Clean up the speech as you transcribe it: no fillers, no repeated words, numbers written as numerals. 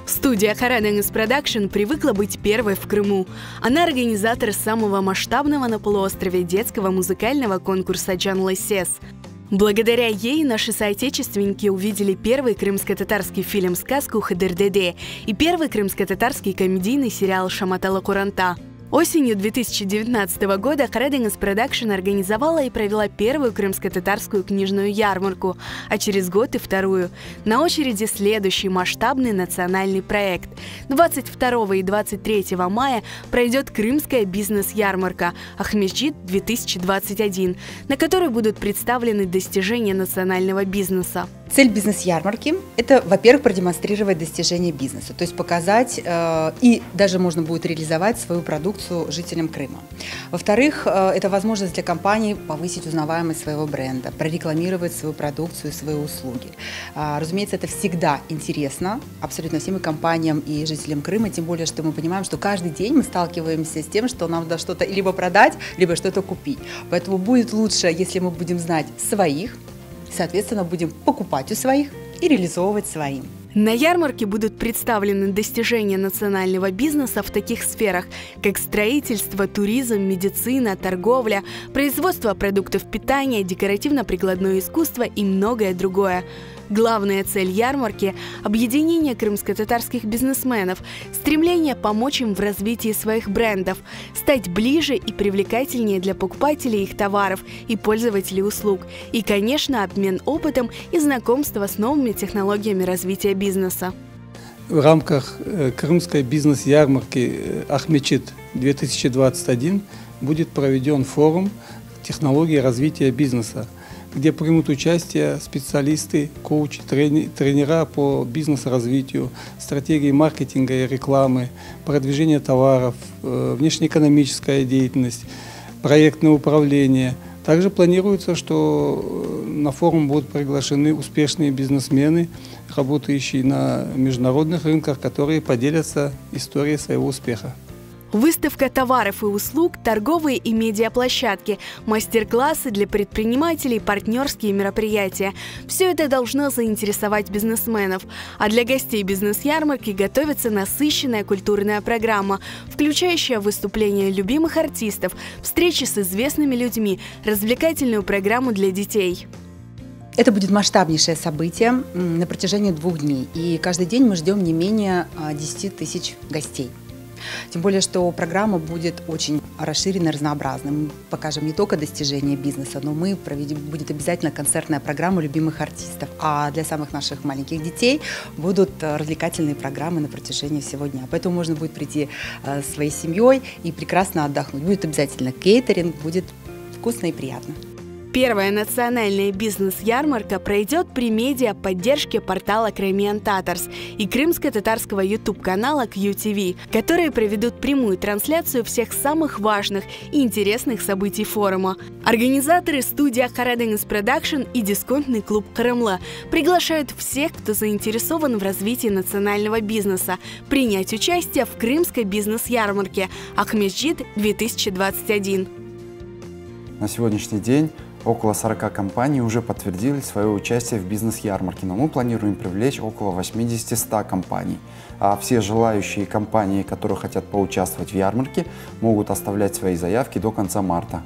Студия Хараденгс Продакшн привыкла быть первой в Крыму. Она организатор самого масштабного на полуострове детского музыкального конкурса «Джан Лайсес». Благодаря ей наши соотечественники увидели первый крымско-татарский фильм-сказку «Хыдыр-деде» и первый крымско-татарский комедийный сериал «Шаматала Куранта». Осенью 2019 года Хараденгс Продакшн организовала и провела первую крымско-татарскую книжную ярмарку, а через год и вторую. На очереди следующий масштабный национальный проект. 22 и 23 мая пройдет Крымская бизнес-ярмарка «Ахмеджит-2021», на которой будут представлены достижения национального бизнеса. Цель бизнес-ярмарки – это, во-первых, продемонстрировать достижения бизнеса, то есть показать и даже можно будет реализовать свою продукцию жителям Крыма. Во-вторых, это возможность для компаний повысить узнаваемость своего бренда, прорекламировать свою продукцию и свои услуги. Разумеется, это всегда интересно абсолютно всем и компаниям, и жителям Крыма, тем более, что мы понимаем, что каждый день мы сталкиваемся с тем, что нам надо что-то либо продать, либо что-то купить. Поэтому будет лучше, если мы будем знать своих, соответственно, будем покупать у своих и реализовывать своим. На ярмарке будут представлены достижения национального бизнеса в таких сферах, как строительство, туризм, медицина, торговля, производство продуктов питания, декоративно-прикладное искусство и многое другое. Главная цель ярмарки – объединение крымско-татарских бизнесменов, стремление помочь им в развитии своих брендов, стать ближе и привлекательнее для покупателей их товаров и пользователей услуг, и, конечно, обмен опытом и знакомство с новыми технологиями развития бизнеса. В рамках крымской бизнес-ярмарки «Ахмеджит-2021» будет проведен форум «Технологии развития бизнеса», где примут участие специалисты, коучи, тренера по бизнес-развитию, стратегии маркетинга и рекламы, продвижение товаров, внешнеэкономическая деятельность, проектное управление. Также планируется, что на форум будут приглашены успешные бизнесмены, работающие на международных рынках, которые поделятся историей своего успеха. Выставка товаров и услуг, торговые и медиаплощадки, мастер-классы для предпринимателей, партнерские мероприятия – все это должно заинтересовать бизнесменов. А для гостей бизнес-ярмарки готовится насыщенная культурная программа, включающая выступления любимых артистов, встречи с известными людьми, развлекательную программу для детей. Это будет масштабнейшее событие на протяжении 2 дней. И каждый день мы ждем не менее 10 тысяч гостей. Тем более, что программа будет очень расширенной, разнообразной. Мы покажем не только достижения бизнеса, но будет обязательно концертная программа любимых артистов. А для самых наших маленьких детей будут развлекательные программы на протяжении всего дня. Поэтому можно будет прийти своей семьей и прекрасно отдохнуть. Будет обязательно кейтеринг, будет вкусно и приятно. Первая национальная бизнес-ярмарка пройдет при медиа-поддержке портала Crimean Tatars и крымско-татарского YouTube-канала QTV, которые проведут прямую трансляцию всех самых важных и интересных событий форума. Организаторы студия Хараденгс Продакшн и дисконтный клуб «Крымла» приглашают всех, кто заинтересован в развитии национального бизнеса, принять участие в Крымской бизнес-ярмарке «Ахмеджит-2021». На сегодняшний день около 40 компаний уже подтвердили свое участие в бизнес-ярмарке, но мы планируем привлечь около 80-100 компаний. А все желающие компании, которые хотят поучаствовать в ярмарке, могут оставлять свои заявки до конца марта.